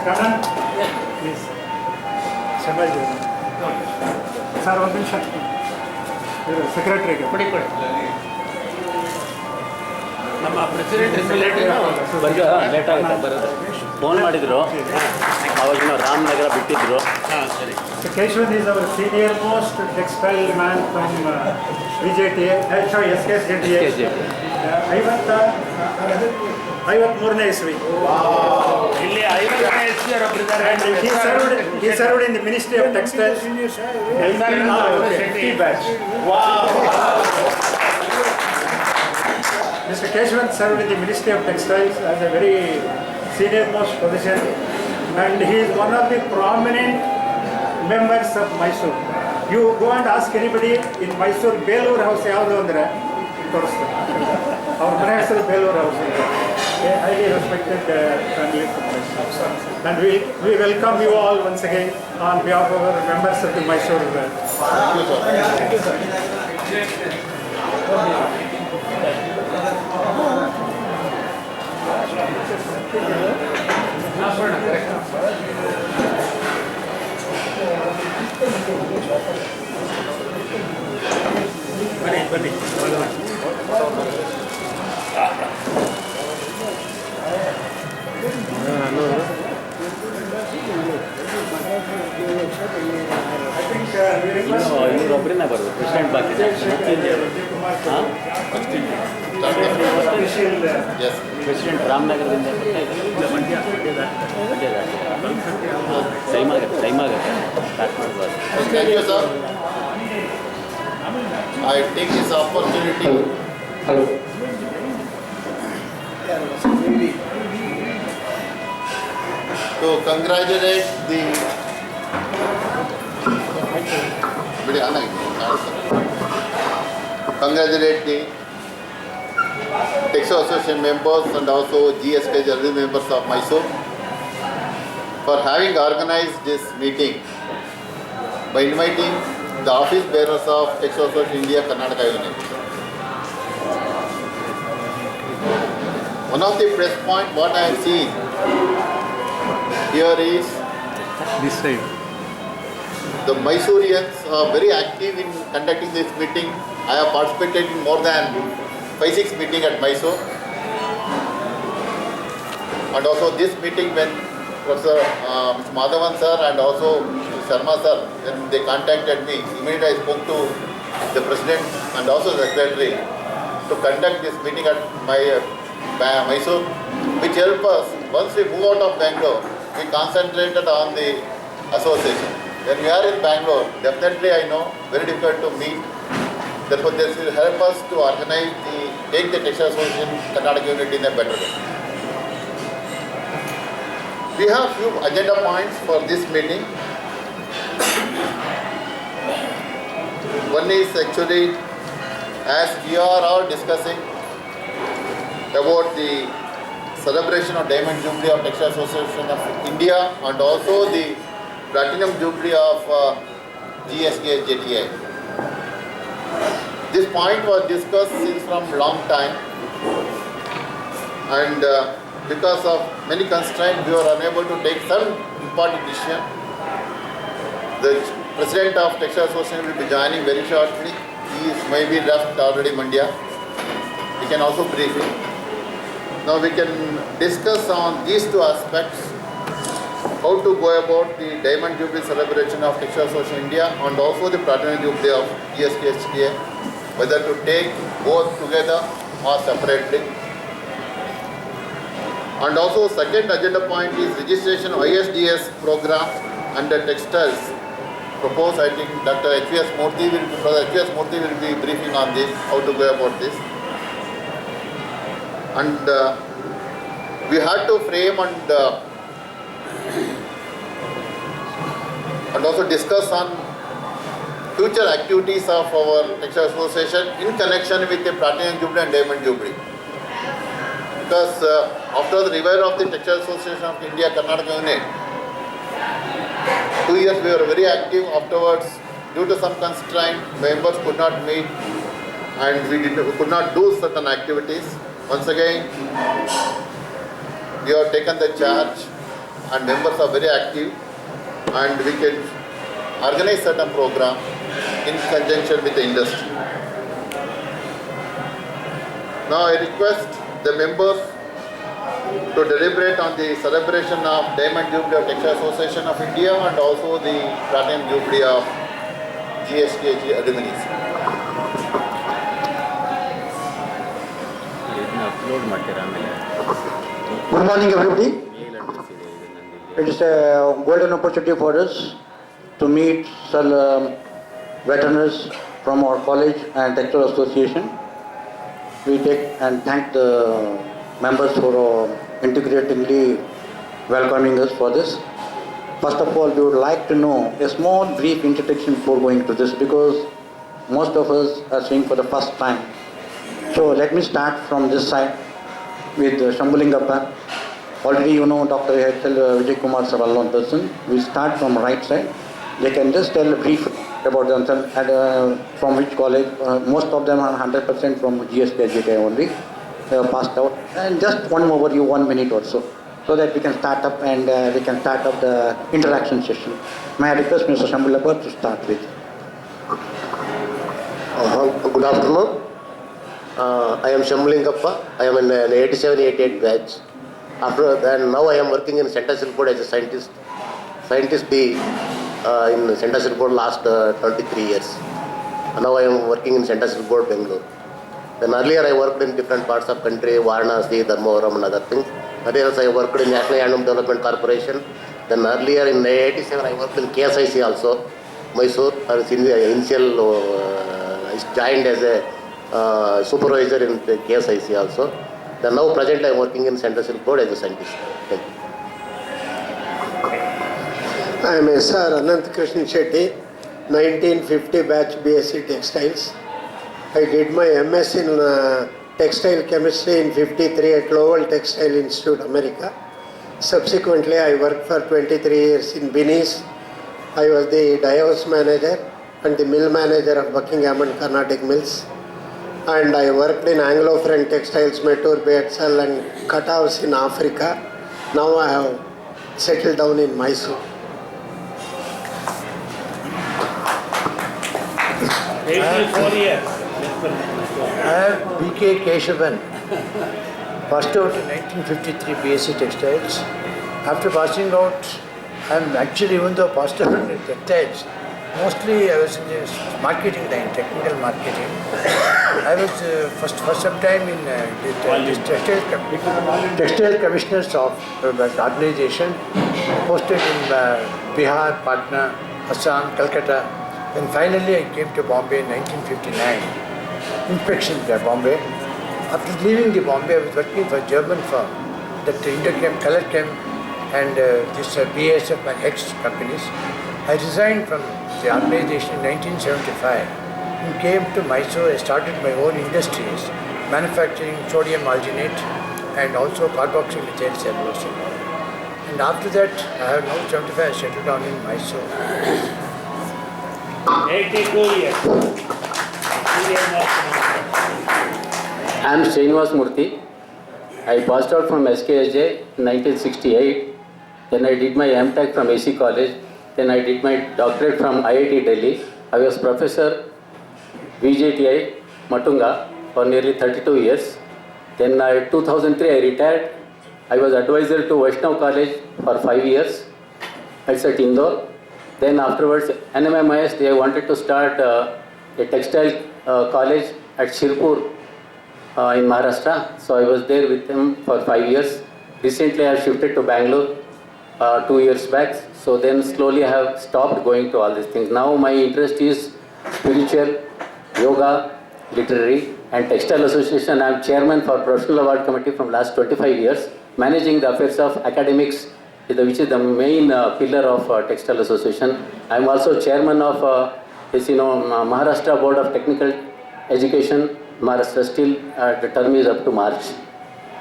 Kanan, please. Sir, one minute. Secretary. ನಮ್ಮ president late ಆಗುತ್ತೆ ಬರೋದು. ಫೋನ್ ಮಾಡಿದ್ರು, ಅವಾಗಿನ ರಾಮನಗರ ಬಿಟ್ಟಿದ್ರು. ಸರಿ. Keshwan is our senior most textile man from BJTA. Sorry, SKSJTA. 53ನೇ ಇಸ್ವಿ. ಇಲ್ಲಿ 53ನೇ ಇಸ್ವಿ ಅವರಿದ್ದಾರೆ. He served in the Ministry of Textile. 50 batch. Mr. Keshwan served in the Ministry of Textiles as a very senior most position, and he is one of the prominent members of Mysore. You go and ask anybody in Mysore, Belur house ಯಾವುದು ಅಂದರೆ ತೋರಿಸ್ತಾರೆ. ಅವ್ರ ಮನೆ ಹೆಸರು Belur house. Highly respected family from Mysore. And we welcome you all once again on behalf of our members of the Mysore. Thank you, sir. ಬನ್ನಿ ಇವರೊಬ್ಬರನ್ನ ಬರೋದು president ಬಾಕಿ president ರಾಮನಗರದಿಂದ time ಆಗುತ್ತೆ ಸ್ಟಾರ್ಟ್ ಮಾಡ್ಬೋದು. Thank you, sir. I take this opportunity to congratulate the Textile Association members and also GSK general members of Mysore for having organized this meeting by inviting the office bearers of Textile Association India Karnataka unit. One of the press point what I have seen here is this side. The Mysoreans are very active in conducting this meeting. I have participated in more than 5-6 meetings at Mysore. And also this meeting when Professor Mr. Madhavan sir and also Mr. Sharma sir, when they contacted me, immediately I spoke to the president and also the secretary to conduct this meeting at Mysore, which helped us, once we move out of Bangalore, we concentrated on the association. When we are in Bangalore, definitely I know, very difficult to meet. Therefore, this will help us to organize take the Textile Association Karnataka unit in a better way. We have few agenda points for this meeting. One is actually, as we are all discussing about the celebration of Diamond Jubilee of Textile Association of India and also the Platinum Jubilee of GSK JTI. This point was discussed since from long time, and because of many constraints we were unable to take some important decision. The President of Textile Association will be joining very shortly. He is maybe left already Mandya. We can also brief him. Now we can discuss on these two aspects, how to go about the Diamond Jubilee celebration of Textile Association India and also the Platinum Jubilee of GSK, whether to take both together or separately. And also second agenda point is registration of ISDS program under textiles. Proposed, I think Dr. H.V.S. Murthy will be briefing on this, how to go about this. And we had to frame and also discuss on future activities of our Textile Association in connection with the Platinum Jubilee and Diamond Jubilee. Because after the revival of the Textile Association of India Karnataka unit, 2 years we were very active. Afterwards, due to some constraint, members could not meet and we could not do certain activities. Once again, we have taken the charge and members are very active and we can organize certain program in conjunction with the industry. Now I request the members to deliberate on the celebration of Diamond Jubilee of Textile Association of India and also the Platinum Jubilee of GSTG alumni. ಇದನ್ನ upload ಮಾಡ್ತೀರಾ ಆಮೇಲೆ Good morning, everybody. ಮೇಲ್ address ಇದೆ ಇದು ನಂದು It is a golden opportunity for us to meet some veterans from our college and Textile Association. We take and thank the members for integratingly welcoming us for this. First of all, we would like to know a small brief introduction before going to this because most of us are seeing for the first time. So let me start from this side with Shambulingappa. Already you know Dr. Vijay Kumar is a well-known person. We start from right side. They can just tell a brief about themselves and from which college. Most of them are 100% from GSTJ only. They have passed out. And just one overview, 1 minute or so that we can start up and we can start up the interaction session. May I request Mr. Shambulingappa to start with. Good afternoon. I am Shambulingappa. I am in 87-88 batch. After that, now I am working in Textile Board as a scientist. Scientist B in Textile Board last 23 years. Now I am working in Textile Board, Bangalore. Then earlier I worked in different parts of country, Varanasi, Dharmavaram and other things. Earlier I worked in National Handloom Development Corporation. Then earlier in 87 I worked in KSIC also, Mysore. I was in the initial, I joined as a supervisor in the KSIC also. Then now presently I am working in Textile Board as a scientist. Thank you. I am S.R. Anant Krishnan Shetty, 1950 batch BSc Textiles. I did my MS in Textile Chemistry in 53 at Lowell Textile Institute, America. Subsequently, I worked for 23 years in Binis. I was the dye house manager and the mill manager of Buckingham and Carnatic Mills. And I worked in Anglo-French Textiles, Metur, Beatsal and Cuthouse in Africa. Now I have settled down in Mysore. 84 years. I am B.K. Keshavan, passed out in 1953 BSc Textiles. After passing out, I am actually, even though passed out in textiles, mostly I was in the marketing line, technical marketing. I was for some time in this textile commissioners of organization, posted in Bihar, Patna, Assam, Calcutta. Then finally I came to Bombay in 1959. Inspection by Bombay. After leaving the Bombay, I was working for a German firm, that Interchem, Colorchem and this BASF, my ex-companies. I resigned from the organization in 1975 and came to Mysore. I started my own industries, manufacturing sodium alginate and also carboxymethyl cellulose. And after that, I have now 75, I settled down in Mysore. 82 years. I am Srinivas Murthy. I passed out from SKSJ in 1968. Then I did my MTech from AC College. Then I did my doctorate from IIT Delhi. I was professor VJTI Matunga for nearly 32 years. Then in 2003 I retired. I was advisor to Vaishnav College for 5 years. It's at Indore. Then afterwards, NMMIS, they wanted to start a textile college at Shirpur in Maharashtra. So I was there with them for 5 years. Recently I have shifted to Bangalore 2 years back. So then slowly I have stopped going to all these things. Now my interest is spiritual, yoga, literary and Textile Association. I am chairman for Professional Award Committee from last 25 years, managing the affairs of academics, which is the main pillar of Textile Association. I am also chairman of Maharashtra Board of Technical Education. Maharashtra still the term is up to March.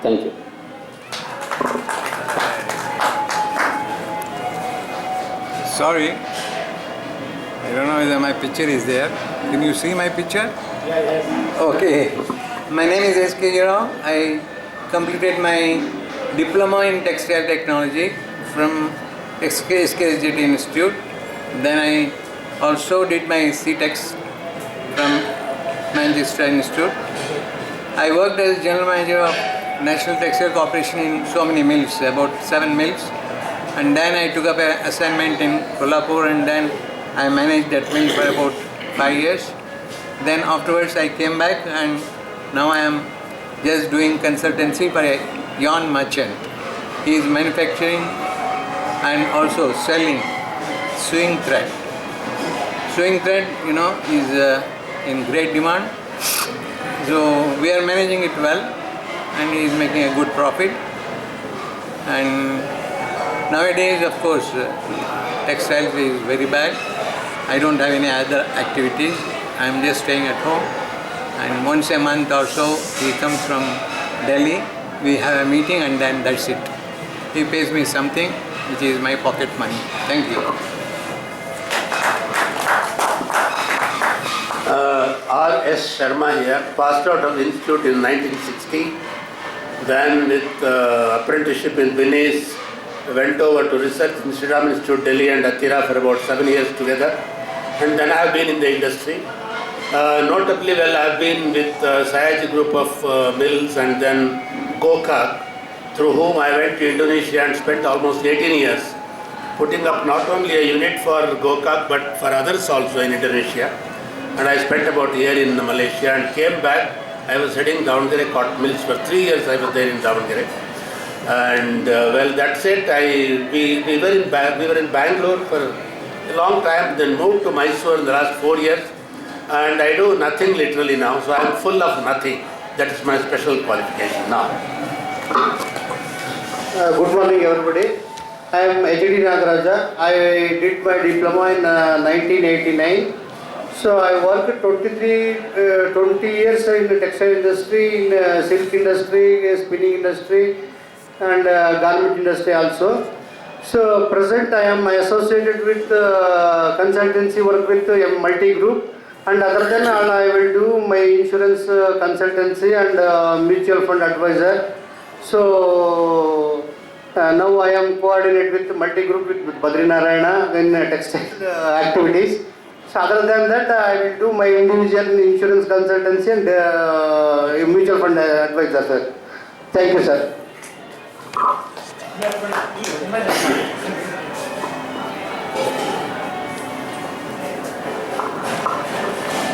Thank you. Sorry, I don't know whether my picture is there. Can you see my picture? Yeah, yes. Okay. My name is S.K. Rao. I completed my diploma in textile technology from SKSJT Institute. Then I also did my CTEX from Manchester Institute. I worked as general manager of National Textile Corporation in so many mills, about 7 mills. And then I took up an assignment in Kolhapur, and then I managed that mill for about 5 years. Then afterwards I came back, and now I am just doing consultancy for a yarn merchant. He is manufacturing and also selling sewing thread. Sewing thread, is in great demand. So we are managing it well, and he is making a good profit. And nowadays, of course, textiles is very bad. I don't have any other activities. I am just staying at home. And once a month or so, he comes from Delhi. We have a meeting, and then that's it. He pays me something, which is my pocket money. Thank you. R.S. Sharma here, passed out of the institute in 1960. Then with apprenticeship in Venice, went over to research in Sriram Institute, Delhi and Attira for about 7 years together. And then I have been in the industry. Notably well, I have been with Sayaji group of mills, and then Gokak, through whom I went to Indonesia and spent almost 18 years putting up not only a unit for Gokak but for others also in Indonesia. And I spent about a year in Malaysia and came back. I was heading Davangere cotton mills for 3 years. I was there in Davangere. And well, that's it. We were in Bangalore for a long time, then moved to Mysore in the last 4 years. And I do nothing literally now, so I am full of nothing. That is my special qualification now. Good morning, everybody. I am H.D. Nagaraja. I did my diploma in 1989. So I worked 20 years in the textile industry, in silk industry, spinning industry, and garment industry also. So present I am associated with consultancy work with a multi-group. And other than all, I will do my insurance consultancy and mutual fund advisor. So now I am coordinated with multi-group with Badri Narayana in textile activities. So other than that, I will do my individual insurance consultancy and mutual fund advisor, sir. Thank you, sir.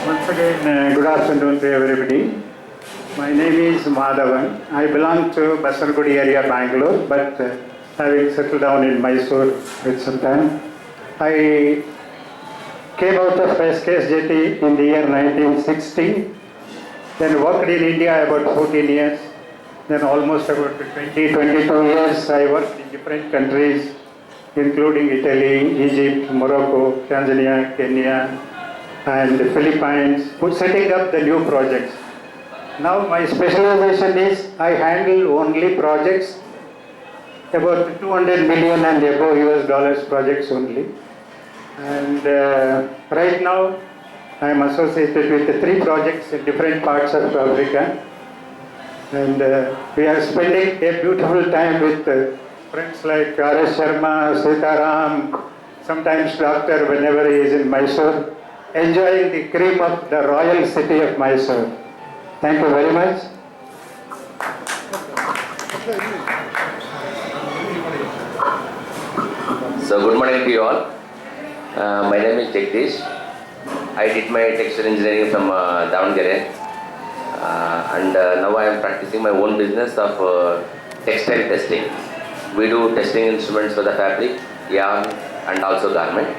Once again, good afternoon to everybody. My name is Madhavan. I belong to Basargudi area, Bangalore, but having settled down in Mysore with some time. I came out of SKSJT in the year 1960, then worked in India about 14 years, then almost about 22 years I worked in different countries, including Italy, Egypt, Morocco, Tanzania, Kenya, and the Philippines, setting up the new projects. Now my specialization is I handle only projects about 200 million and above US dollars projects only. And right now I am associated with 3 projects in different parts of Africa. And we are spending a beautiful time with friends like R.S. Sharma, Sitaram, sometimes Doctor whenever he is in Mysore, enjoying the cream of the royal city of Mysore. Thank you very much. So good morning to you all. My name is Jagdish. I did my textile engineering from Davangere, and now I am practicing my own business of textile testing. We do testing instruments for the fabric, yarn, and also garment,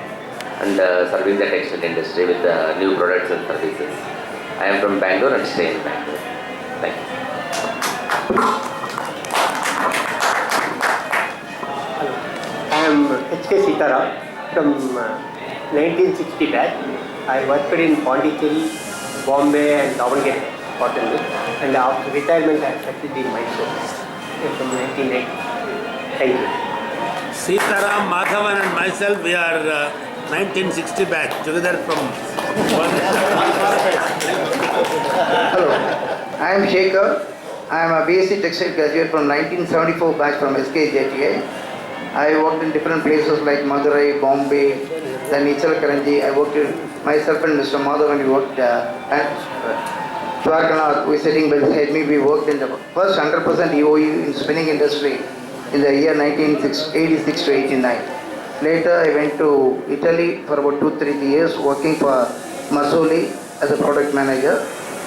and serving the textile industry with new products and services. I am from Bangalore and stay in Bangalore. Thank you. I am H.K. Sitaram from 1960 batch. I worked in Pondicherry, Bombay and Davangere cotton mill, and after retirement I settled in Mysore from 1980. Thank you. Sitaram, Madhavan and myself, we are 1960 batch, together from. Hello, I am Shekhar. I am a BSc Textile graduate from 1974 batch from SKJTA. I worked in different places like Madurai, Bombay, then Karanji. I worked in myself and Mr. Madhavan. We worked at Dwarkanath, who is sitting beside me. We worked in the first 100% EOU in spinning industry in the year 1986 to 89. Later, I went to Italy for about 2-3 years working for Masoli as a product manager.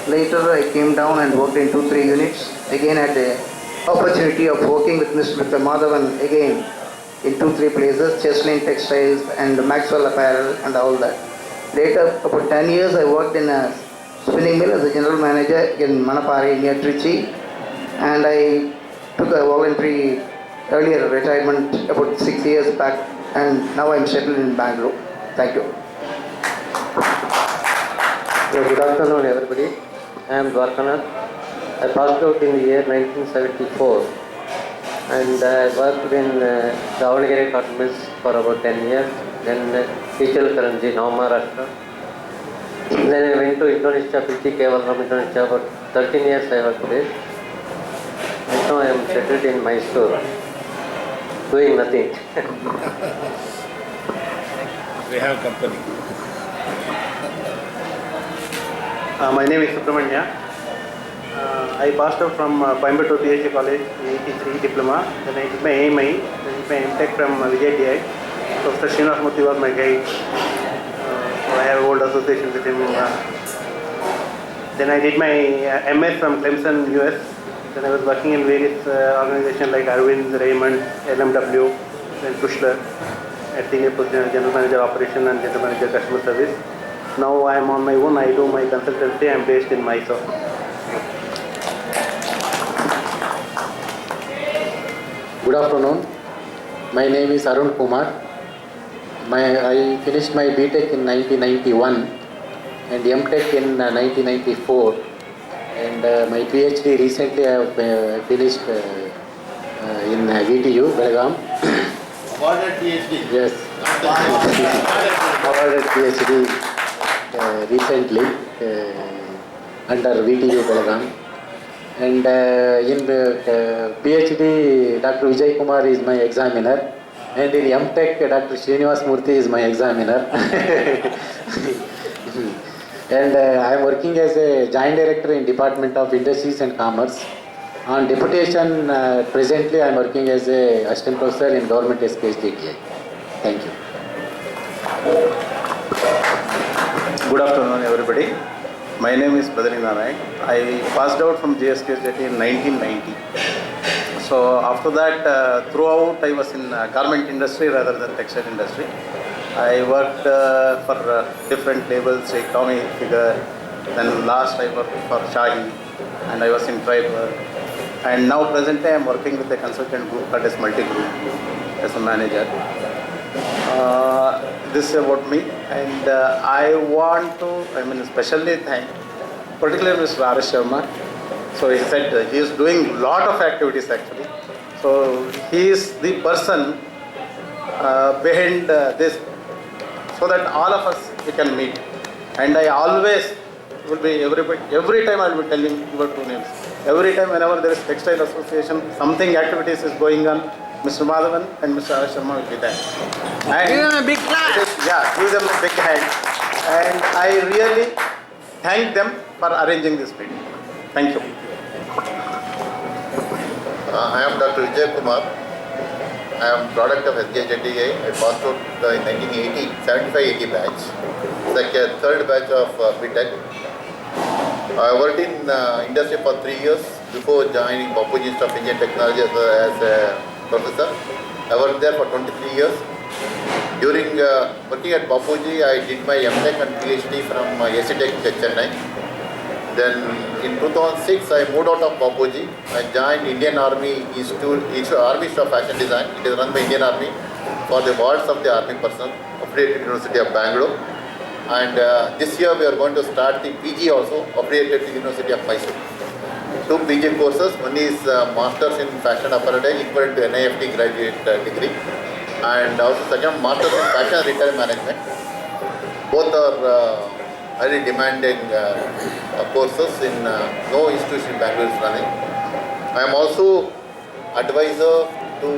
Later, I came down and worked in 2-3 units. Again, had the opportunity of working with Mr. Madhavan again in 2-3 places, Cheslin Textiles and Maxwell Apparel and all that. Later, about 10 years, I worked in a spinning mill as a general manager in Manapari near Trichy, and I took a voluntary earlier retirement about 6 years back, and now I'm settled in Bangalore. Thank you. Good afternoon, everybody. I am Dwarkanath. I passed out in the year 1974 and I worked in Davangere cotton mills for about 10 years. Then Karanji, Maharashtra. Then I went to Indonesia, Pitti Kevalam, Indonesia. About 13 years I worked there. Right now I am settled in Mysore, doing nothing. We have company. My name is Subramanya. I passed out from Coimbatore PhD College in 83 diploma. Then I did my AMI. Then I did my MTech from Vijay TI. Professor Srinivas Murthy was my guide. So I have old association with him. Then I did my MS from Clemson, US. Then I was working in various organizations like Arvind, Raymond, LMW, then Kushler at senior position, General Manager Operation and General Manager Customer Service. Now I am on my own. I do my consultancy. I am based in Mysore. Good afternoon. My name is Arun Kumar. I finished my BTech in 1991 and MTech in 1994, and my PhD recently I have finished in VTU, Belgaum. Awarded PhD? Yes. Awarded PhD recently under VTU, Belgaum. And in the PhD, Dr. Vijay Kumar is my examiner, and in MTech, Dr. Srinivas Murthy is my examiner. And I am working as a Joint Director in Department of Industries and Commerce. On deputation, presently I am working as a Assistant Professor in Government SKSDTA. Thank you. Good afternoon, everybody. My name is Badri Narayan. I passed out from GSKSDT in 1990. So after that, throughout I was in garment industry rather than textile industry. I worked for different labels like Tommy Hilfiger. Then last I worked for Shahi, and I was in Triber. And now presently I am working with a consultant group that is Multi Group as a manager. This is about me, and I want to, especially thank particularly Mr. R.S. Sharma. So he said he is doing a lot of activities actually. So he is the person behind this, so that all of us we can meet. And I always will be every time I will be telling your two names. Every time whenever there is textile association, something activities is going on, Mr. Madhavan and Mr. R. Sharma will be there. And Give them a big clap. Give them a big hand. And I really thank them for arranging this meeting. Thank you. I am Dr. Vijay Kumar. I am product of SKJTA. I passed out in 1980, 75-80 batch. It's like a third batch of BTech. I worked in industry for 3 years before joining Bapuji Institute of Indian Technology as a professor. I worked there for 23 years. During working at Bapuji, I did my MTech and PhD from SCTech Chennai. Then in 2006, I moved out of Bapuji. I joined Indian Army Institute Army Institute of Fashion Design. It is run by Indian Army for the wards of the Army personnel, affiliated to University of Bangalore. And this year we are going to start the PG also, affiliated to University of Mysore. 2 PG courses. One is Masters in Fashion Apparel, equivalent to NIFT graduate degree. And also second, Masters in Fashion Retail Management. Both are highly demanding courses in no institution in Bangalore is running. I am also advisor to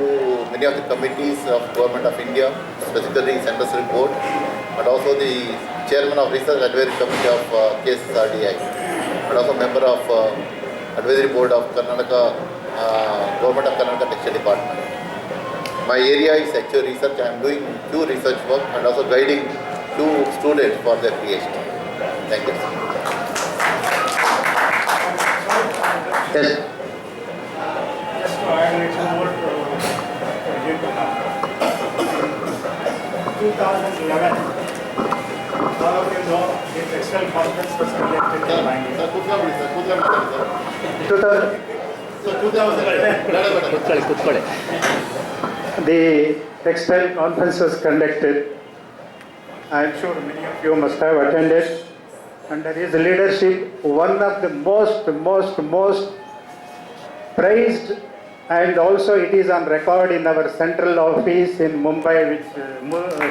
many of the committees of Government of India, specifically Central Report, and also the chairman of Research Advisory Committee of KSRDI, and also member of Advisory Board of Karnataka, Government of Karnataka Textile Department. My area is actual research. I am doing few research work and also guiding few students for their PhD. Thank you. Yes. Just to add a little more to Vijay Kumar. 2011, all of you know the textile conference was conducted in Bangalore. 2011. The textile conference was conducted. I am sure many of you must have attended. Under his leadership, one of the most praised, and also it is on record in our central office in Mumbai, which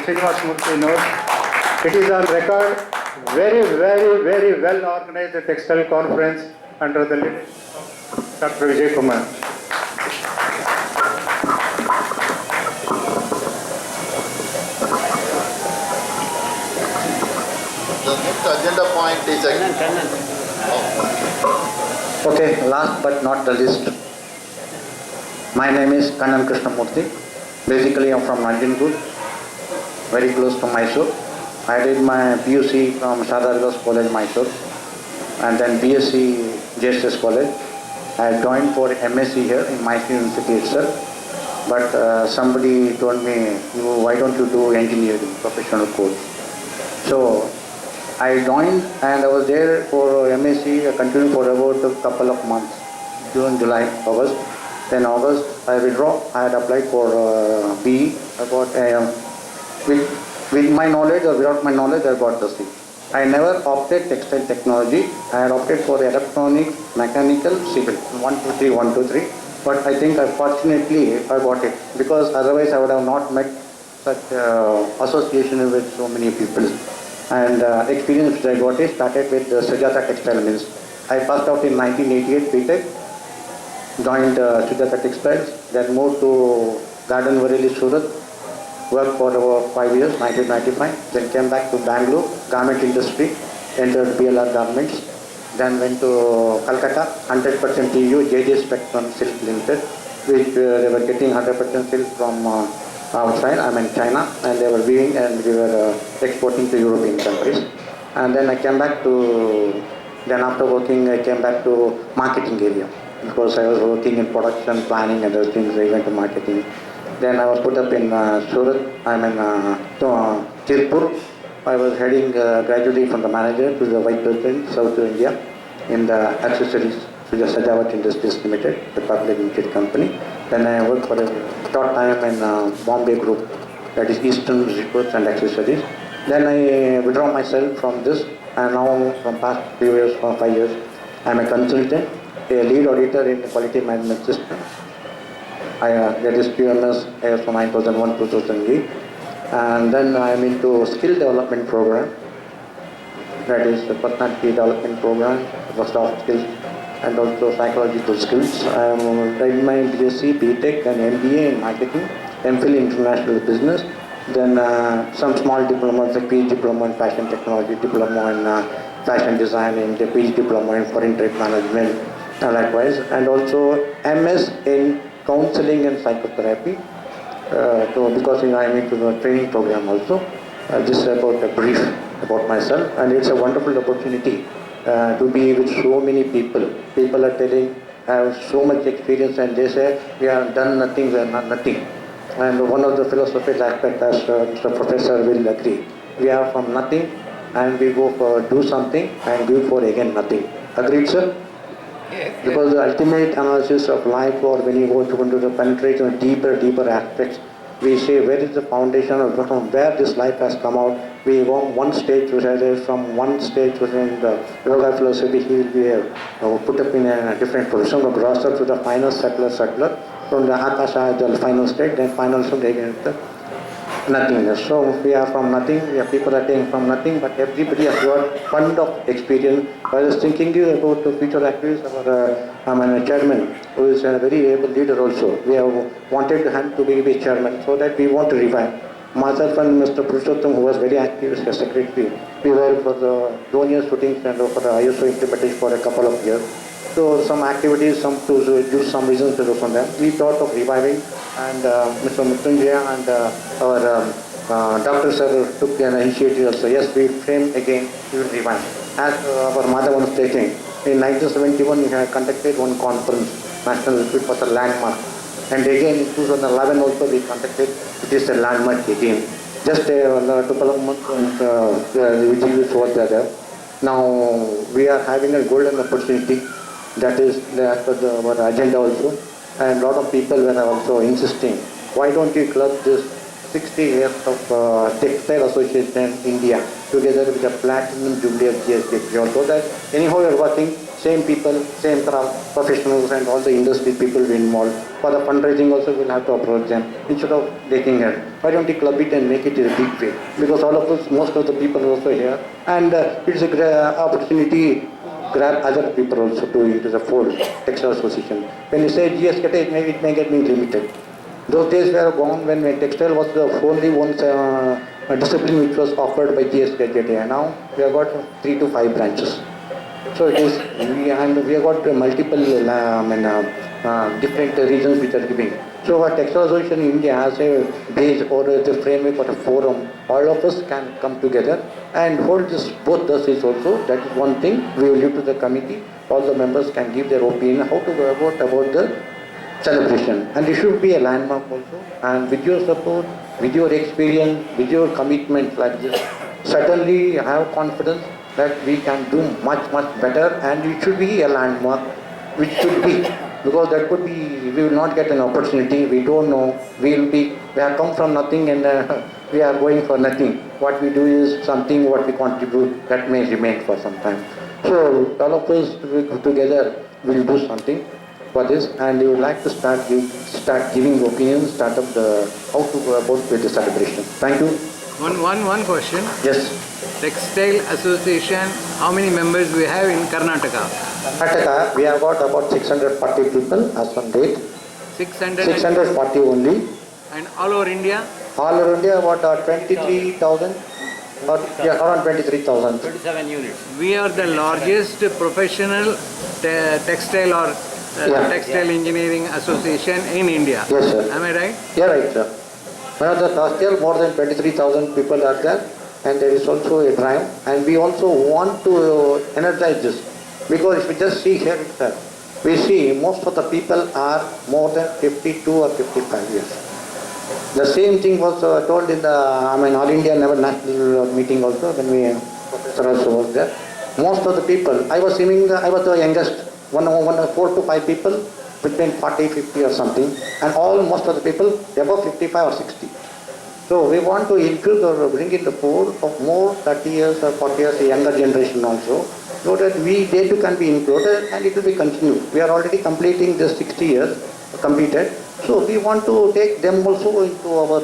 Srinivas Murthy knows. It is on record, very well organized textile conference under the leadership of Dr. Vijay Kumar. The next agenda point is Okay, last but not the least. My name is Kannan Krishnamurthy. Basically, I'm from Nanjangud, very close to Mysore. I did my PUC from Shadavilas College, Mysore, and then BSc JSS College. I joined for MSc here in Mysore University itself, but somebody told me, why don't you do engineering, professional course? So I joined and I was there for MSc. I continued for about a couple of months, June, July, August. Then August I withdraw. I had applied for BE. I got with my knowledge or without my knowledge, I got the seat. I never opted textile technology. I had opted for electronic, mechanical, civil, 1, 2, 3. But I think fortunately I got it, because otherwise I would have not met such association with so many people. And experience which I got is started with Sujata Textile Mills. I passed out in 1988 BTech, joined Sujata Textiles, then moved to Garden Vareli, Surat, worked for about 5 years, 1995, then came back to Bangalore, garment industry, entered BLR Garments, then went to Calcutta, 100% EU, JJ Spectrum Silk Limited, which they were getting 100% silk from outside, China, and they were weaving and we were exporting to European countries. And then I came back to, then after working, I came back to marketing area, because I was working in production, planning and other things, I went to marketing. Then I was put up in Surat, Tirpur. I was heading gradually from the manager to the vice president, South to India, in the accessories to the Sajawat Industries Limited, the public limited company. Then I worked for a short time in Bombay Group, that is Eastern Records and Accessories. Then I withdraw myself from this, and now from past 3 years, 5 years, I am a consultant, a lead auditor in the quality management system. That is QMS ISO 9001-2008. And then I am into skill development program, that is the personality development program for soft skills and also psychological skills. I am in my BSc, BTech and MBA in marketing, MPhil in international business, then some small diplomas like PG diploma in fashion technology, diploma in fashion design, and the PG diploma in foreign trade management, likewise, and also MS in counseling and psychotherapy. Because I am into the training program also. This is about a brief about myself, and it's a wonderful opportunity to be with so many people. People are telling, I have so much experience, and they say, we have done nothing, we are not nothing. And one of the philosophical aspects, as Mr. Professor will agree, we are from nothing and we go for do something and give for again nothing. Agreed, sir? Because the ultimate analysis of life, or when you go to the penetration of deeper aspects, we say where is the foundation of from where this life has come out. We go one stage from one stage within the yoga philosophy, he will be put up in a different position, from grosser to the final settler, from the akasha, the final state, then final again the nothingness. So we are from nothing, we are people are taking from nothing, but everybody has got fund of experience. I was thinking about the future activities of our chairman, who is a very able leader also. We have wanted him to be chairman so that we want to revive. Myself and Mr. Purushottam, who was very active as secretary, we were for the junior shootings and for the ISO implementation for a couple of years. So some activities, some to do some reasons to do from them. We thought of reviving, and Mr. Mrityunjaya and our Dr. Sir took an initiative. So yes, we frame again, we will revive. As our mother was stating, in 1971 we had conducted one conference, national retreat was a landmark. And again in 2011 also we conducted, it is a landmark again. Just a couple of months which was there. Now we are having a golden opportunity. That is as per our agenda also, and a lot of people were also insisting, why don't you club this 60 years of Textile Association in India together with the Platinum Jubilee of GSK, so that anyhow you are working, same people, same crowd, professionals and all the industry people will be involved. For the fundraising also we'll have to approach them instead of taking it. Why don't you club it and make it in a big way? Because all of us, most of the people are also here, and it's a great opportunity grab other people also to into the fold, Textile Association. When you say GSK, it may get me limited. Those days were gone when textile was the only one discipline which was offered by GSK. Now we have got 3 to 5 branches. So it is, we have got multiple different reasons which are giving. So our Textile Association in India has a base or the framework or a forum. All of us can come together and hold this, both the seats also. That is one thing we will leave to the committee. All the members can give their opinion how to go about the celebration. And it should be a landmark also. And with your support, with your experience, with your commitment like this, certainly I have confidence that we can do much better, and it should be a landmark, which should be, because that could be, we will not get an opportunity, we don't know, we have come from nothing and we are going for nothing. What we do is something what we contribute that may remain for some time. So all of us together will do something for this, and we would like to start giving opinions, start up how to go about with the celebration. Thank you. One question. Yes. Textile Association, how many members we have in Karnataka? Karnataka, we have got about 640 people as on date. 640 only. And all over India? All over India about 23,000. Around 23,000. 27 units. We are the largest professional textile or textile engineering association in India. Yes, sir. Am I right? Yeah, right, sir. Last year more than 23,000 people are there, and there is also a drive, and we also want to energize this, because if we just see here itself, we see most of the people are more than 52 or 55 years. The same thing was told in the All India National meeting also, when Professor also was there. Most of the people, I was the youngest, 4 to 5 people, between 40, 50 or something, and most of the people above 55 or 60. So we want to infuse or bring in the pool of more 30 years or 40 years younger generation also, so that they too can be included and it will be continued. We are already completing the 60 years completed, so we want to take them also into our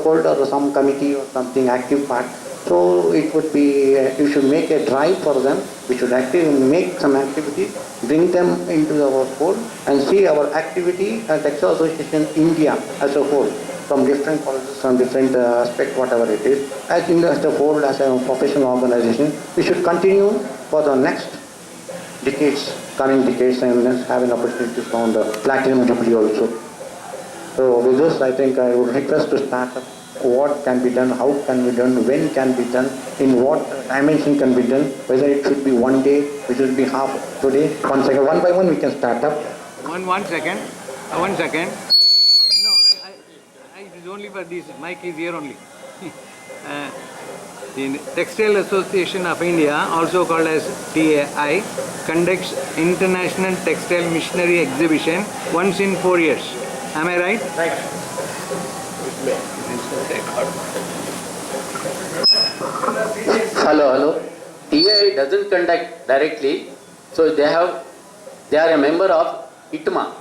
fold or some committee or something active part. So it would be, you should make a drive for them. We should make some activity, bring them into our fold, and see our activity at Textile Association India as a whole, from different colleges, from different aspect, whatever it is. As a whole, as a professional organization, we should continue for the next decades, coming decades, and have an opportunity to found the Platinum Jubilee also. So with this, I think I would request to start up. What can be done, how can be done, when can be done, in what dimension can be done, whether it should be one day, which will be half today, 1 second, one by one we can start up. One second. 1 second. No, it is only for this, mic is here only. The Textile Association of India, also called as TAI, conducts International Textile Missionary Exhibition once in 4 years. Am I right? Right. Hello. TAI doesn't conduct directly, so they are a member of ITMA.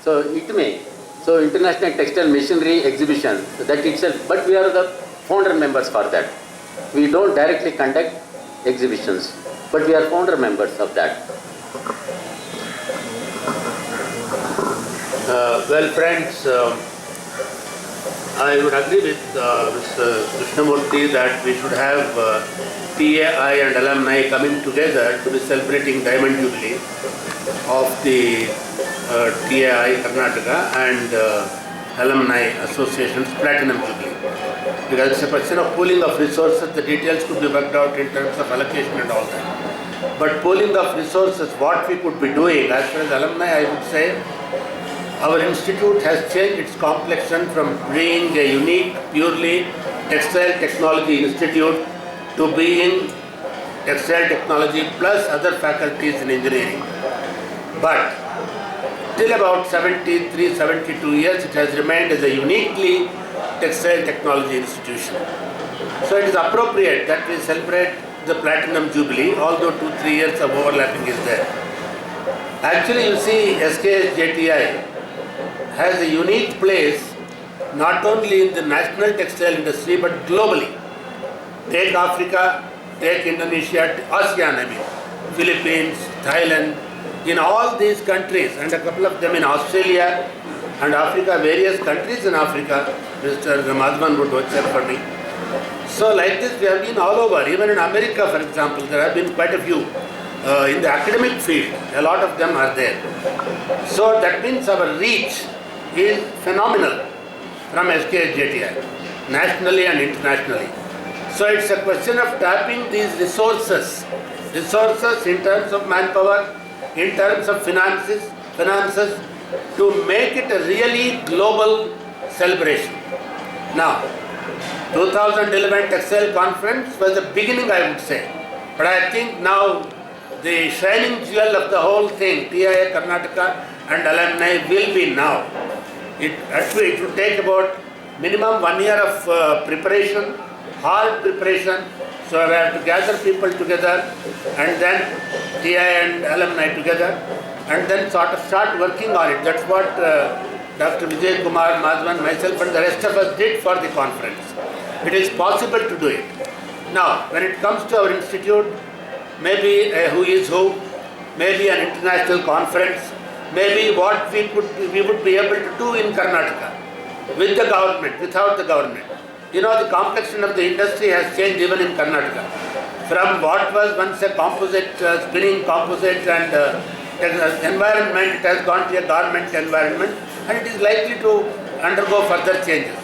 So ITMA. So International Textile Machinery Exhibition, that itself, but we are the founder members for that. We don't directly conduct exhibitions, but we are founder members of that. Well, friends, I would agree with Mr. Krishnamurthi that we should have TAI and alumni coming together to be celebrating Diamond Jubilee of the TAI Karnataka and Alumni Association's Platinum Jubilee. Because it's a question of pooling of resources, the details could be worked out in terms of allocation and all that. But pooling of resources, what we could be doing, as far as alumni, I would say, our institute has changed its complexion from being a unique, purely textile technology institute to being textile technology plus other faculties in engineering. But till about 73, 72 years, it has remained as a uniquely textile technology institution. So it is appropriate that we celebrate the Platinum Jubilee, although 2-3 years of overlapping is there. Actually, you see, SKSJTI has a unique place not only in the national textile industry but globally. Take Africa, take Indonesia, ASEAN, I mean, Philippines, Thailand, in all these countries, and a couple of them in Australia and Africa, various countries in Africa, Mr. Madhavan would watch out for me. So like this we have been all over, even in America for example, there have been quite a few. In the academic field, a lot of them are there. So that means our reach is phenomenal from SKSJTI, nationally and internationally. So it's a question of tapping these resources in terms of manpower, in terms of finances, to make it a really global celebration. Now, 2011 Textile Conference was the beginning, I would say, but I think now the shining jewel of the whole thing, TIA Karnataka and alumni will be now. It would take about minimum 1 year of preparation, hard preparation. So we have to gather people together and then TI and alumni together and then sort of start working on it. That's what Dr. Vijay Kumar, Madhavan, myself and the rest of us did for the conference. It is possible to do it. Now, when it comes to our institute, maybe a who is who, maybe an international conference, maybe what we would be able to do in Karnataka with the government, without the government. You know, the complexion of the industry has changed even in Karnataka. From what was once a composite, spinning composite and environment, it has gone to a garment environment and it is likely to undergo further changes.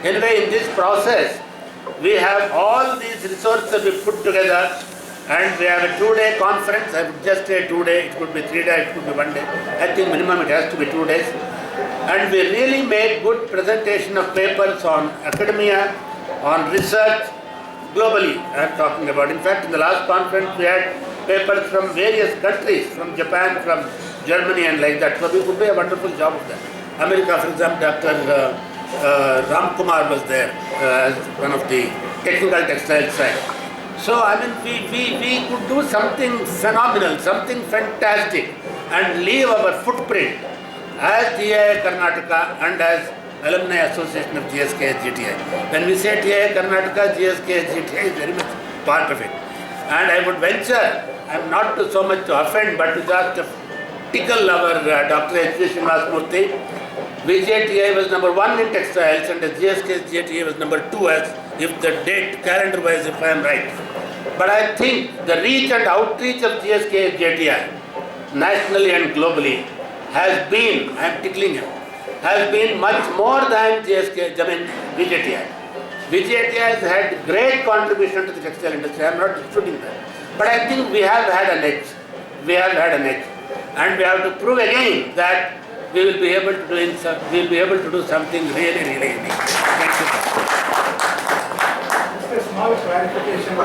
Anyway, in this process, we have all these resources we put together and we have a 2-day conference. I would just say 2 days, it could be 3 days, it could be 1 day. I think minimum it has to be 2 days. And we really make good presentation of papers on academia, on research, globally I am talking about. In fact, in the last conference we had papers from various countries, from Japan, from Germany and like that. So we could do a wonderful job of that. America, for example, Dr. Ram Kumar was there as one of the technical textile side. So I mean, we could do something phenomenal, something fantastic and leave our footprint as TIA Karnataka and as Alumni Association of GSKSJTI. When we say TIA Karnataka, GSKSJTI is very much part of it. And I would venture, I am not to so much to offend, but to just tickle our Dr. H.V. Srinivasmurthy. VJTI was number 1 in textiles and the GSKSJTI was number 2 as if the date calendar wise if I am right. But I think the reach and outreach of GSKSJTI nationally and globally has been, I am tickling him, has been much more than VJTI. VJTI has had great contribution to the textile industry. I am not disputing that. But I think we have had an edge. We have had an edge. And we have to prove again that we will be able to do something really, really unique. Thank you. Just a small clarification.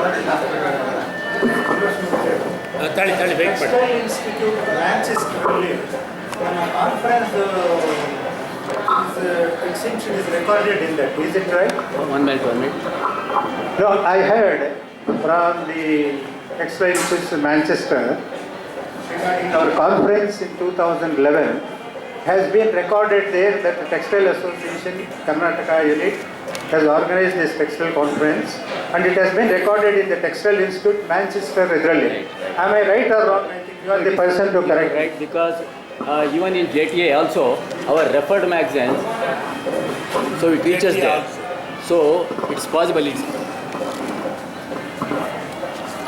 Textile Institute Manchester earlier. When a conference exhibition is recorded in that, is it right? 1 minute. No, I heard from the Textile Institute in Manchester, in our conference in 2011, has been recorded there that the Textile Association Karnataka unit has organized this textile conference, and it has been recorded in the Textile Institute, Manchester, Netherlands. Am I right or wrong? I think you are the person to correct. Right, because even in JTA also, our referred magazines, so it reaches there. So it's possible.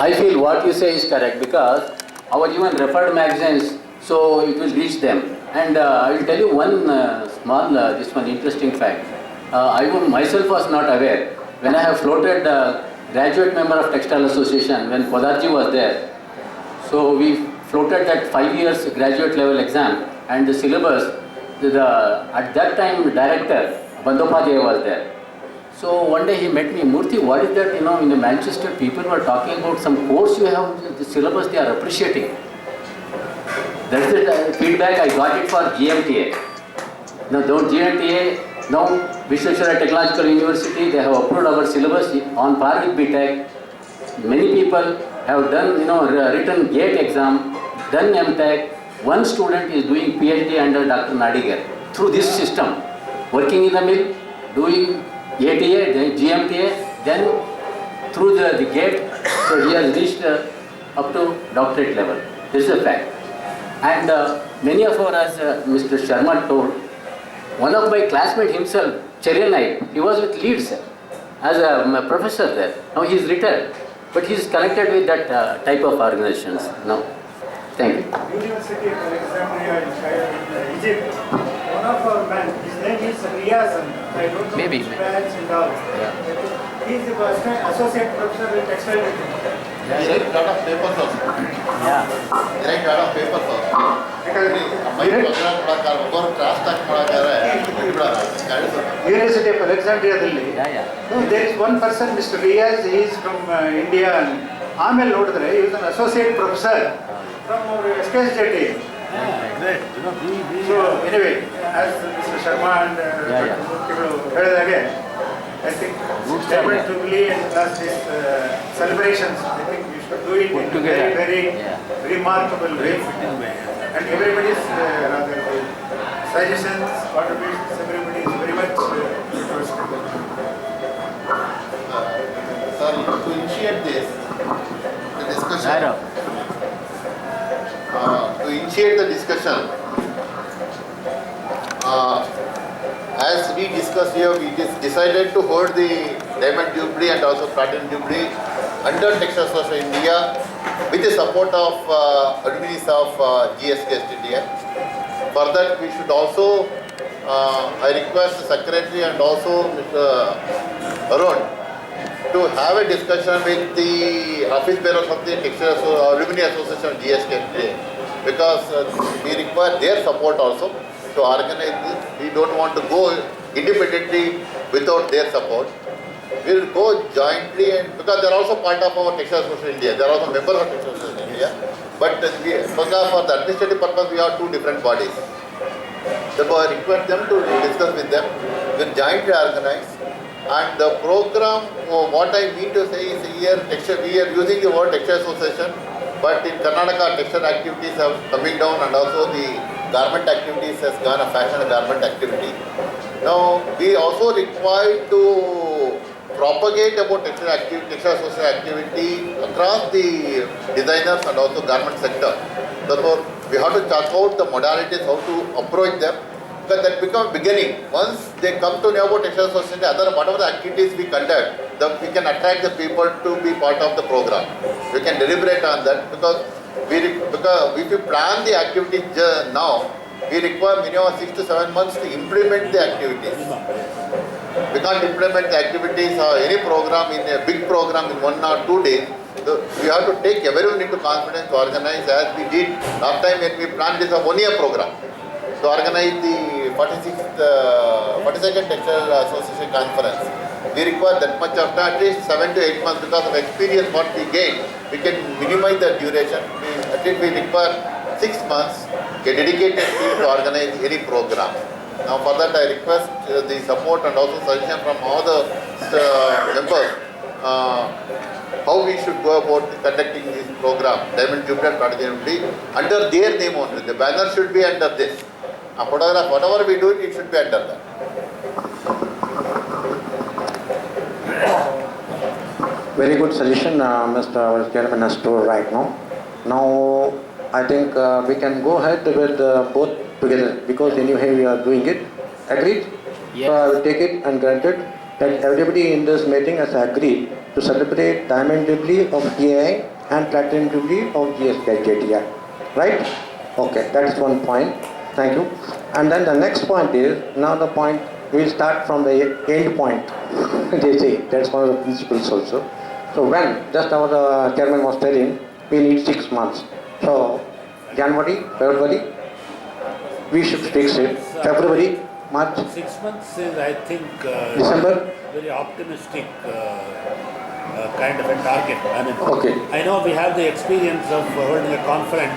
I feel what you say is correct because our even referred magazines, so it will reach them. And I will tell you one small, this one interesting fact. I myself was not aware. When I have floated graduate member of Textile Association, when Podarji was there, so we floated that 5 years graduate level exam, and the syllabus, at that time director, Bandyopadhyay was there. So one day he met me, Murthy, what is that, in the Manchester people were talking about some course you have, the syllabus they are appreciating. That's the feedback I got it for GMTA. Now GMTA, now Visvesvaraya Technological University, they have approved our syllabus on par with BTech. Many people have done, written GATE exam, done MTech. One student is doing PhD under Dr. Nadigar through this system, working in the mill, doing ATA, then GMTA, then through the GATE, so he has reached up to doctorate level. This is a fact. And many of our, as Mr. Sharma told, one of my classmates himself, Cherry, he was with Leeds as a professor there. Now he is retired, but he is connected with that type of organizations now. Thank you. University of Alexandria in Egypt, one of our men, his name is Riyaz, I don't know Maybe. which branch and all. Yeah. He is the associate professor in textile. He write a lot of papers also. Yeah. He write a lot of papers also. University of Alexandria, Delhi. No, there is one person, Mr. Riyaz, he is from India. And Amel Nodre, he is an associate professor from our SKSJT. So anyway, as Mr. Sharma and Murthy heard again, I think Diamond Jubilee and plus this celebrations, I think we should do it in a very, very remarkable way. And everybody's suggestions, contributions, everybody is very much interested. Sir, to initiate this, the discussion, as we discussed here, we decided to hold the Diamond Jubilee and also Platinum Jubilee under Textile Association India with the support of alumni of GSK. For that, we should also, I request the Secretary and also Mr. Arun to have a discussion with the office bearers of the Textile Alumni Association GSK, because we require their support also to organize this. We don't want to go independently without their support. We will go jointly, and because they are also part of our Textile Association India, they are also members of Textile Association India. But because for the administrative purpose, we have two different bodies. Therefore, I request them to discuss with them. We will jointly organize. And the program, what I mean to say is here, we are using the word Textile Association, but in Karnataka, textile activities are coming down, and also the garment activities has gone a fashion garment activity. Now, we also require to propagate about textile association activity across the designers and also garment sector. Therefore, we have to check out the modalities, how to approach them, because that becomes beginning. Once they come to know about textile association, whatever the activities we conduct, we can attract the people to be part of the program. We can deliberate on that, because if we plan the activities now, we require minimum 6 to 7 months to implement the activities. We can't implement the activities or any program in a big program in 1 or 2 days. So we have to take everyone into confidence to organize, as we did last time when we planned this a 1 year program, to organize the 42nd Textile Association Conference. We require that much of time, at least 7 to 8 months, because of experience what we gain. We can minimize the duration. At least we require 6 months, a dedicated team to organize any program. Now for that I request the support and also suggestion from all the members, how we should go about conducting this program, Diamond Jubilee and Platinum Jubilee, under their name only. The banner should be under this. A photograph, whatever we do, it should be under that. Very good suggestion, Mr. Vice Chairman has told right now. Now, I think we can go ahead with both together because anyway we are doing it. Agreed? Yes. So I will take it and granted that everybody in this meeting has agreed to celebrate Diamond Jubilee of TAI and Platinum Jubilee of GSKJTI. Right? Okay, that is one point. Thank you. And then the next point is, now the point, we'll start from the end point. They say, that's one of the principles also. So when, just our chairman was telling, we need 6 months. So, January, February, we should fix it. February, March. 6 months is, I think, December? very optimistic kind of a target. I mean, Okay. I know we have the experience of holding a conference,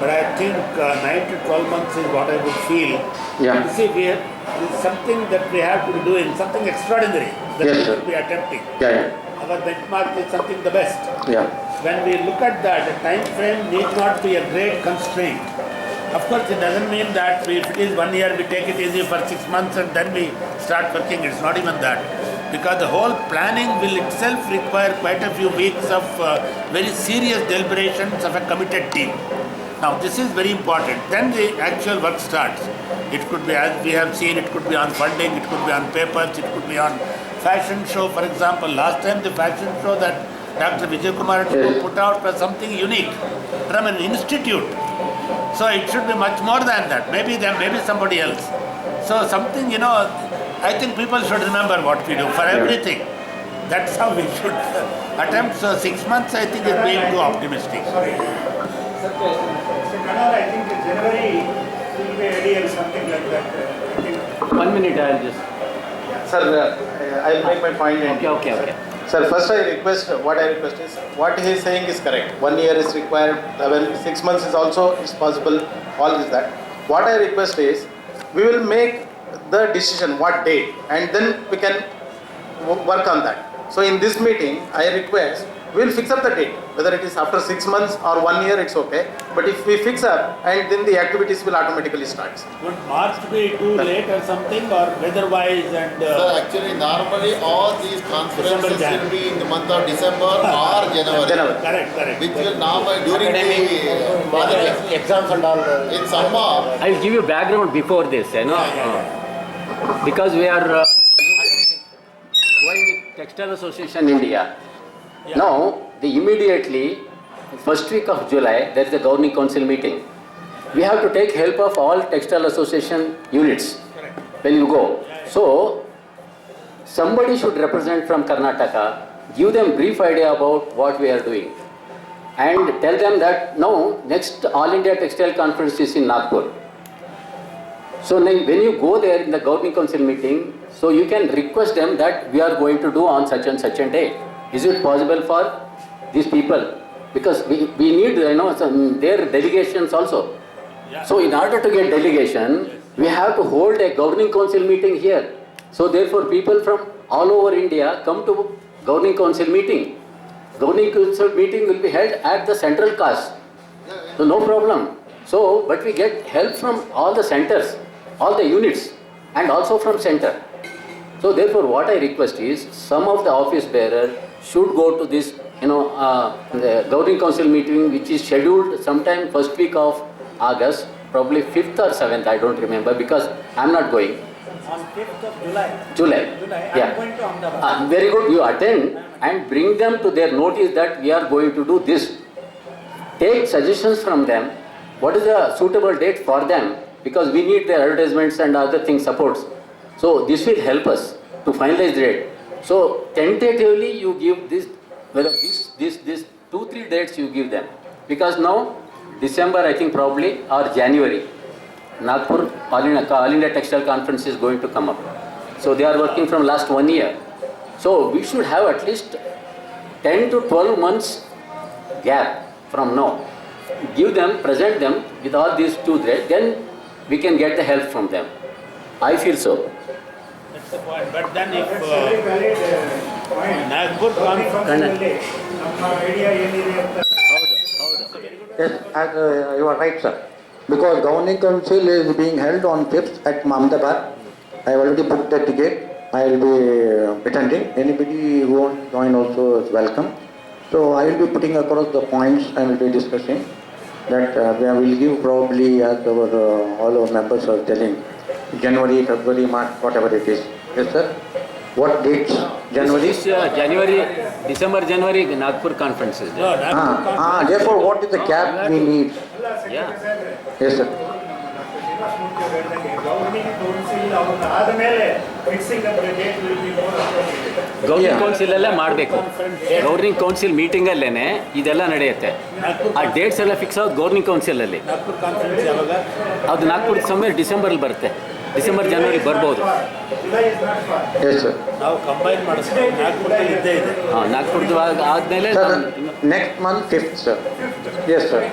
but I think 9 to 12 months is what I would feel. Yeah. You see, it's something that we have to be doing, something extraordinary that Yes, we sir. should be attempting. Yeah, Our benchmark is something the best. yeah. When we look at that, a time frame need not be a great constraint. Of course, it doesn't mean that if it is 1 year, we take it easy for 6 months and then we start working. It's not even that. Because the whole planning will itself require quite a few weeks of very serious deliberations of a committed team. Now, this is very important. Then the actual work starts. It could be, as we have seen, it could be on funding, it could be on papers, it could be on fashion show. For example, last time the fashion show that Dr. Vijay Kumar put out was something unique from an institute. So it should be much more than that. Maybe there may be somebody else. So something, I think people should remember what we do for everything. That's how we should attempt. So 6 months, I think, is being too optimistic. Mr. Kanal, I think January will be ideal, something like that. I think 1 minute, I'll just. Sir, I'll make my point. Okay. Sir, first I request, what I request is, what he is saying is correct. 1 year is required, 6 months is also, it's possible, all is that. What I request is, we will make the decision, what date, and then we can work on that. So in this meeting, I request, we will fix up the date, whether it is after 6 months or 1 year, it's okay. But if we fix up, and then the activities will automatically start. Would March be too late or something, or weather-wise and... Sir, actually, normally all these conferences will be in the month of December or January. Correct. Which will now by during the exams and all. In summer. I'll give you background before this, because we are going with Textile Association India. Now, immediately, first week of July, there is a governing council meeting. We have to take help of all Textile Association units when you go. So, somebody should represent from Karnataka, give them brief idea about what we are doing, and tell them that now, next All India Textile Conference is in Nagpur. So, when you go there in the governing council meeting, so you can request them that we are going to do on such and such a day. Is it possible for these people? Because we need, their delegations also. So in order to get delegation, we have to hold a governing council meeting here. So therefore people from all over India come to governing council meeting. Governing council meeting will be held at the central cost. So no problem. So, but we get help from all the centers, all the units, and also from center. So therefore what I request is, some of the office bearer should go to this, the governing council meeting, which is scheduled sometime first week of August, probably 5th or 7th, I don't remember, because I'm not going. on 5th of July. July. I'm going to Ahmedabad. Very good, you attend and bring them to their notice that we are going to do this. Take suggestions from them, what is the suitable date for them, because we need their advertisements and other things supports. So this will help us to finalize the date. So tentatively you give this, whether this 2-3 dates you give them, because now December I think probably or January, Nagpur All India Textile Conference is going to come up. So they are working from last 1 year. So we should have at least 10 to 12 months gap from now. Give them, present them with all these 2 dates, then we can get the help from them. I feel so. That's the point. But then if That's a very valid point. Nagpur conference ನಮ್ಮ idea ಏನಿದೆ ಅಂತ Yes, you are right, sir. because governing council is being held on 5th at Ahmedabad. I have already booked the ticket. I will be attending. Anybody who wants to join also is welcome. So I will be putting across the points and will be discussing that we will give probably as our all our members are telling January, February, March, whatever it is. Yes, sir. What dates? January? December, January, Nagpur conference is there. Therefore, what is the gap we need? Yeah. Yes, sir. Governing council ಅಲ್ಲೇ ಮಾಡಬೇಕು. Governing council meeting ಅಲ್ಲೇನೆ ಇದೆಲ್ಲ ನಡೆಯುತ್ತೆ. ಆ dates ಎಲ್ಲ fix ಆಗೋದು governing council ಅಲ್ಲಿ. ಅದು ನಾಗ್ಪುರ ಸಮಯ ಡಿಸೆಂಬರಲ್ಲಿ ಬರುತ್ತೆ. ಡಿಸೆಂಬರ್ ಜನವರಿ ಬರ್ಬೋದು. ನಾವು ಕಂಬೈನ್ ಮಾಡಿಸ್ತೀವಿ. ನಾಗ್ಪುರದಲ್ಲಿ ಇದ್ದೇ ಇದೆ. ನಾಗ್ಪುರದ್ದು ಆದ್ಮೇಲೆ next month 5th sir. Yes sir.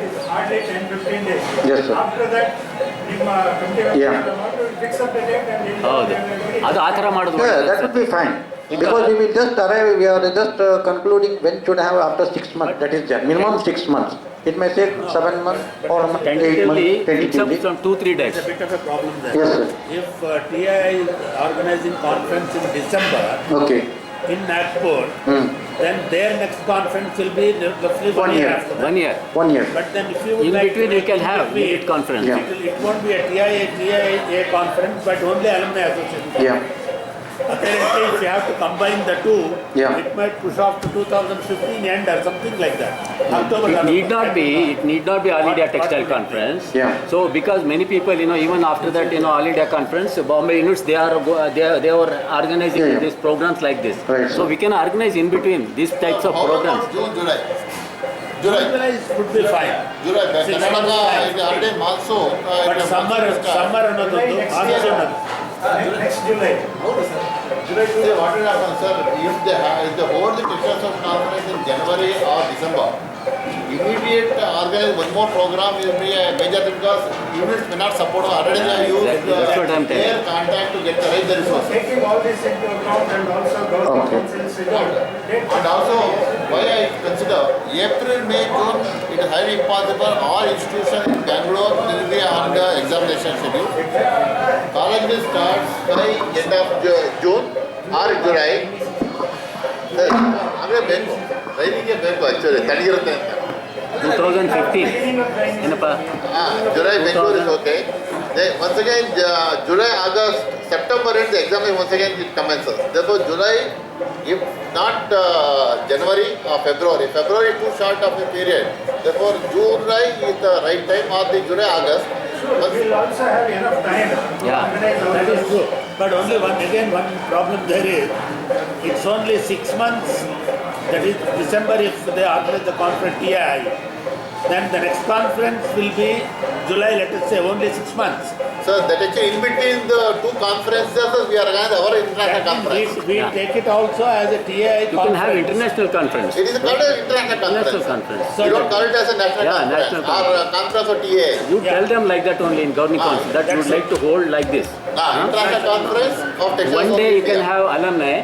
Yes sir. ಹೌದು, ಅದು ಆ ಥರ ಮಾಡೋದು. That would be fine. Because we will just arrive, we are just concluding when should have after 6 months, that is minimum 6 months. It may take 7 months or 8 months. Tentatively some 2-3 days. There's a bit of a problem there. Yes, sir. If TI is organizing conference in December Okay. in Nagpur, then their next conference will be roughly 1 year after that. 1 year. 1 year. But then if you would In like between to you can have unit conference. it won't be a TIA conference, but only alumni association. Yeah. Apparently, if you have to combine the two, Yeah. it might push off to 2015 end or something like that. October. It need not be All India Textile Conference. Yeah. So because many people, even after that, All India Conference, Bombay units, they are organizing these programs like this. Right. So we can organize in between these types of programs. June, July. July would be fine. July, Karnataka is already monsoon. But summer ಅನ್ನೋದು monsoon. Next July. See, what will happen, sir? If they hold the Textile conference in January or December, immediate organize one more program will be a major thing because units may not support. Already they have used their contact to get the right resources. Taking all this into account and also government councils And also, why I consider April, May, June, it is highly impossible. All institutions in Bangalore will be on the examination schedule. College will start by end of June or July. Training actually 2015. July, Bangalore is okay. Then once again, July, August, September end the exam once again it commences. Therefore, July, if not January or February. February too short of a period. Therefore, July is the right time or the July, August. But we will also have enough time. Yeah, That is true. But only one problem there is, it's only 6 months. That is December if they organize the conference TI. Then the next conference will be July, let us say, only 6 months. So that actually in between the two conferences we are organizing our international conference. We take it also as a TI conference. You can have international conference. It is called an international International conference. conference. You don't call it as a national conference national or conference for TI. You tell them like that only in governing council that you would like to hold like this. International conference of Textile. One day you can have alumni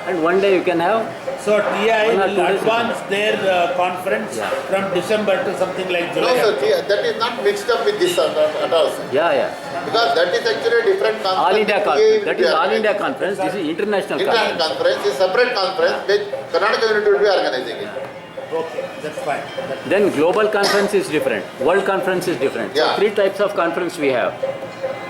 and one day you can have. So TI will advance their conference from December to something like No, July. sir, that is not mixed up with this at all, sir. Yeah. Because that is actually a different conference. All India conference. That is All India conference. This is international International conference. conference is separate conference which Karnataka unit will be organizing it. Okay, that's fine. Then global conference is different. World conference is different. So Yeah. 3 types of conference we have.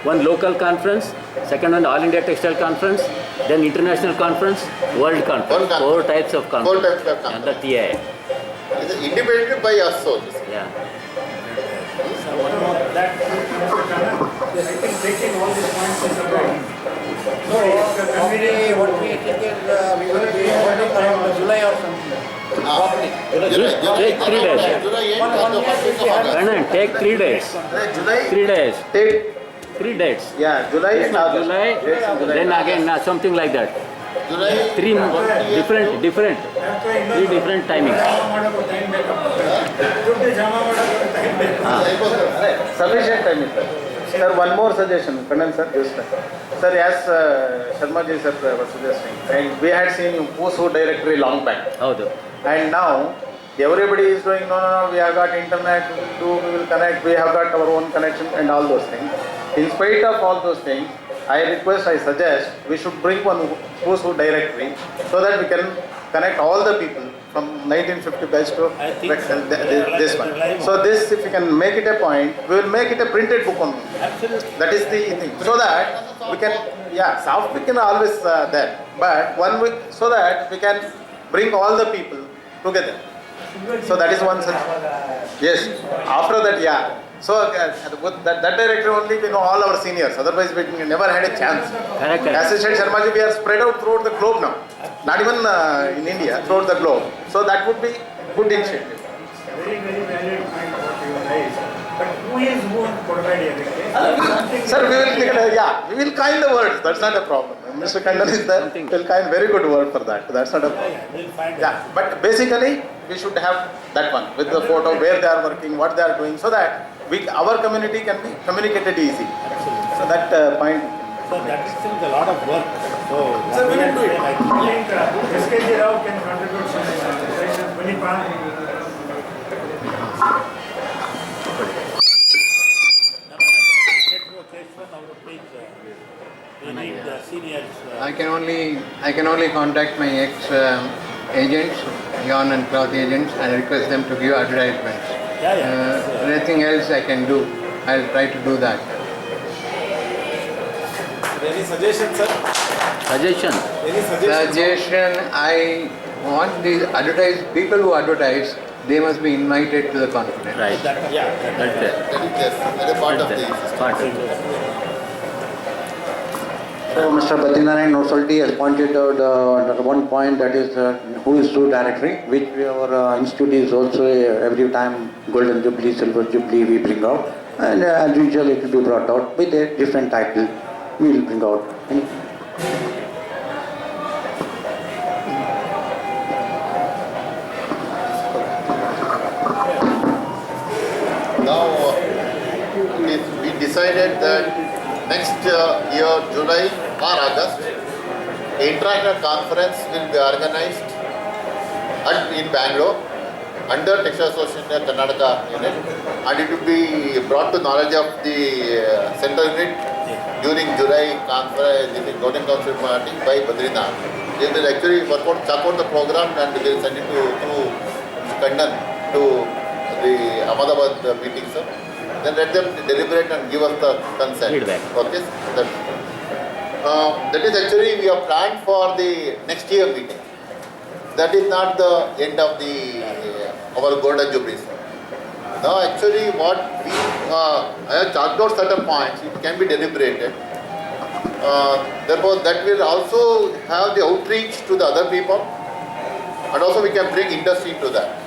One local conference, second one All India Textile Conference, then international conference, world conference. 4 types of conference. 4 types of conference. And the TI. It is independent by us only. Yeah. That I think taking all these points is a problem. So What we think is we will be holding around July or something. Probably. Take 3 days. Kanan, take 3 days. 3 days. Take 3 dates. Yeah, July and August. July, then again something like that. July 3 different 3 different timings. Sufficient time is there. Sir, one more suggestion, Kannan sir, just sir, as Sharma ji sir was suggesting, and we had seen you post directory long back. ಹೌದು. And now Everybody is doing, no, we have got internet, we will connect, we have got our own connection and all those things. In spite of all those things, I suggest, we should bring one who's who directory so that we can connect all the people from 1950 batch to this one. So this, if we can make it a point, we will make it a printed book only. Absolutely. That is the thing. So that we can, soft we can always there, but one week, so that we can bring all the people together. So that is one such. Yes. After that, so with that director only we know all our seniors. Otherwise we never had a chance. As I said, Sharmaji, we are spread out throughout the globe now. Not even in India, throughout the globe. So that would be good initiative. Very, very valid point what you raised. But who is who provided? Sir, we will coin the words. That's not a problem. Mr. Kandan is there. We'll coin very good word for that. That's not a problem. We'll find But basically, we should have that one with the photo, where they are working, what they are doing, so that our community can be communicated easy. Absolutely. So that point. So that still is a lot of work. So we will do it. I think SKG Rao can contribute some Vinipam. We need the seniors. I can only contact my ex agents, yarn and cloth agents, and request them to give advertisements. Anything else I can do, I'll try to do that. Any suggestion, sir? Suggestion? Any Suggestion, I want these people who advertise, they must be invited to the conference. Right. That's That is part of the system. So Mr. Badrinaran Nosalti has pointed out one point, that is who is to directory, which our institute is also every time Golden Jubilee, Silver Jubilee we bring out, and as usual it will be brought out with a different title. We will bring out. Now, we decided that next year, July or August, international conference will be organized in Bangalore under Textile Association Karnataka unit, and it will be brought to knowledge of the central unit during July conference, the Golden Council party by Badrinath. They will actually check out the program and they will send it to Kandan to the Ahmedabad meeting, sir. Then let them deliberate and give us the consent. Feedback. Okay. That is actually we have planned for the next year meeting. That is not the end of our Golden Jubilee. Now actually what we I have chalked out certain points, it can be deliberated. Therefore that will also have the outreach to the other people, and also we can bring industry into that.